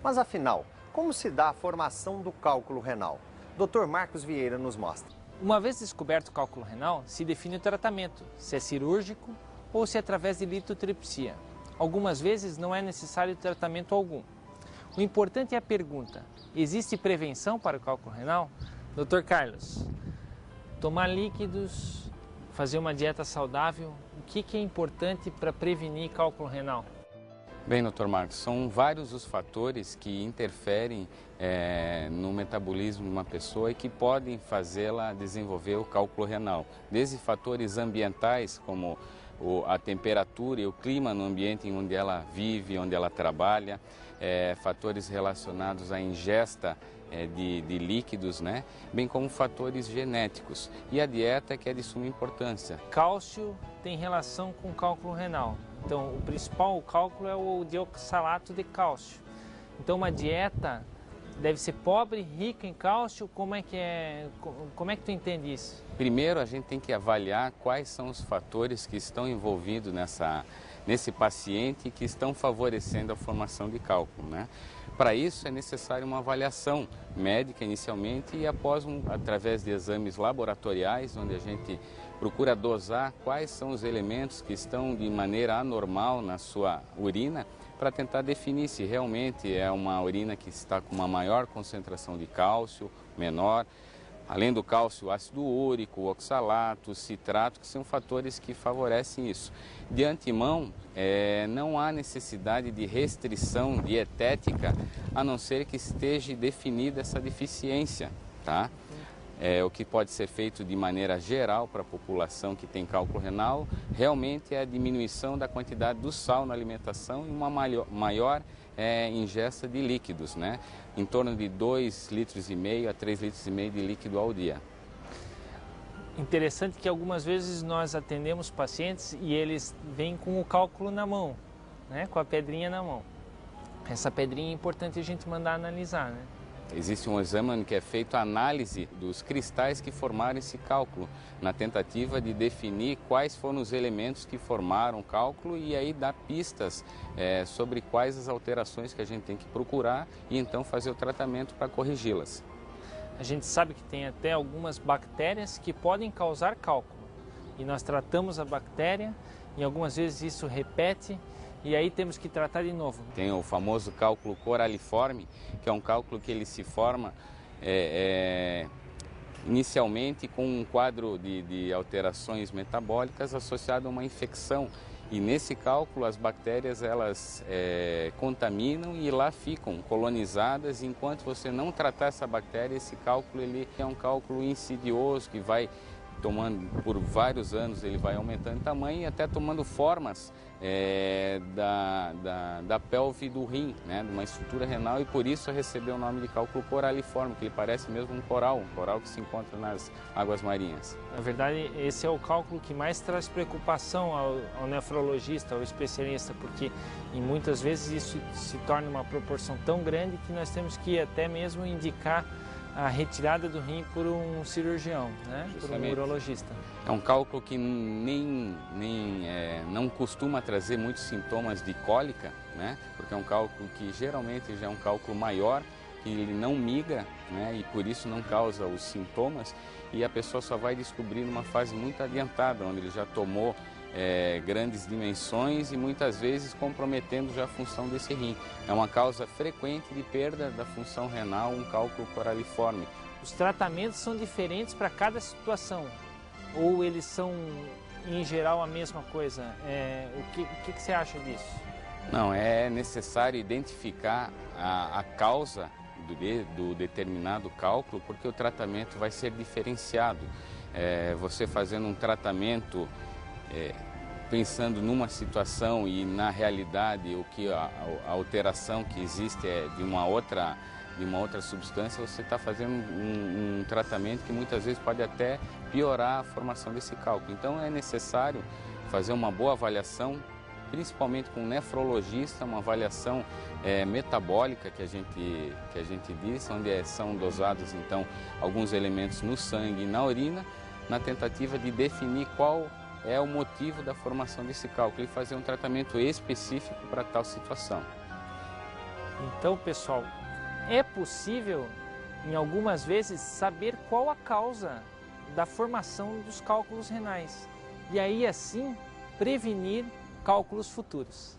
Mas afinal, como se dá a formação do cálculo renal? Dr. Marcos Vieira nos mostra. Uma vez descoberto o cálculo renal, se define o tratamento, se é cirúrgico ou se é através de litotripsia. Algumas vezes não é necessário tratamento algum. O importante é a pergunta: existe prevenção para o cálculo renal? Dr. Carlos, tomar líquidos, fazer uma dieta saudável, o que é importante para prevenir cálculo renal? Bem, Dr. Marcos, são vários os fatores que interferem no metabolismo de uma pessoa e que podem fazê-la desenvolver o cálculo renal. Desde fatores ambientais, como a temperatura e o clima no ambiente em onde ela vive, onde ela trabalha, fatores relacionados à ingesta de líquidos, né? Bem como fatores genéticos. E a dieta, que é de suma importância. Cálcio tem relação com cálculo renal. Então, o principal cálculo é o deoxalato de cálcio. Então, uma dieta deve ser pobre, rica em cálcio. Como é que tu entende isso? Primeiro, a gente tem que avaliar quais são os fatores que estão envolvidos nesse paciente e que estão favorecendo a formação de cálculo, né? Para isso é necessário uma avaliação médica inicialmente e através de exames laboratoriais, onde a gente procura dosar quais são os elementos que estão de maneira anormal na sua urina, para tentar definir se realmente é uma urina que está com uma maior concentração de cálcio, menor. Além do cálcio, o ácido úrico, o oxalato, o citrato, que são fatores que favorecem isso. De antemão, não há necessidade de restrição dietética, a não ser que esteja definida essa deficiência, tá? O que pode ser feito de maneira geral para a população que tem cálculo renal, realmente é a diminuição da quantidade do sal na alimentação e uma maior ingesta de líquidos, né? Em torno de 2,5 litros a 3,5 litros de líquido ao dia. Interessante que algumas vezes nós atendemos pacientes e eles vêm com o cálculo na mão, né? Com a pedrinha na mão. Essa pedrinha é importante a gente mandar analisar, né? Existe um exame que é feito a análise dos cristais que formaram esse cálculo, na tentativa de definir quais foram os elementos que formaram o cálculo e aí dar pistas sobre quais as alterações que a gente tem que procurar e então fazer o tratamento para corrigi-las. A gente sabe que tem até algumas bactérias que podem causar cálculo e nós tratamos a bactéria e algumas vezes isso repete. E aí temos que tratar de novo. Tem o famoso cálculo coraliforme, que é um cálculo que ele se forma inicialmente com um quadro de alterações metabólicas associado a uma infecção. E nesse cálculo as bactérias elas contaminam e lá ficam colonizadas. Enquanto você não tratar essa bactéria, esse cálculo ele é um cálculo insidioso que vai tomando por vários anos, ele vai aumentando em tamanho e até tomando formas da pelve do rim, né, de uma estrutura renal, e por isso recebeu o nome de cálculo coraliforme, que ele parece mesmo um coral que se encontra nas águas marinhas. Na verdade, esse é o cálculo que mais traz preocupação ao nefrologista, ao especialista, porque muitas vezes isso se torna uma proporção tão grande que nós temos que até mesmo indicar a retirada do rim por um cirurgião, né? Por um urologista. É um cálculo que não costuma trazer muitos sintomas de cólica, né? Porque é um cálculo que geralmente já é um cálculo maior, que ele não migra, né? E por isso não causa os sintomas, e a pessoa só vai descobrir numa fase muito adiantada, onde ele já tomou grandes dimensões e muitas vezes comprometendo já a função desse rim. É uma causa frequente de perda da função renal, um cálculo coraliforme. Os tratamentos são diferentes para cada situação ou eles são em geral a mesma coisa? O que você acha disso? Não, é necessário identificar a causa do determinado cálculo, porque o tratamento vai ser diferenciado. Você fazendo um tratamento pensando numa situação e na realidade a alteração que existe é de uma outra substância, você está fazendo um tratamento que muitas vezes pode até piorar a formação desse cálculo. Então é necessário fazer uma boa avaliação, principalmente com um nefrologista, uma avaliação metabólica que a gente diz, onde são dosados então alguns elementos no sangue e na urina, na tentativa de definir qual é o motivo da formação desse cálculo e fazer um tratamento específico para tal situação. Então, pessoal, é possível, em algumas vezes, saber qual a causa da formação dos cálculos renais e aí, assim, prevenir cálculos futuros.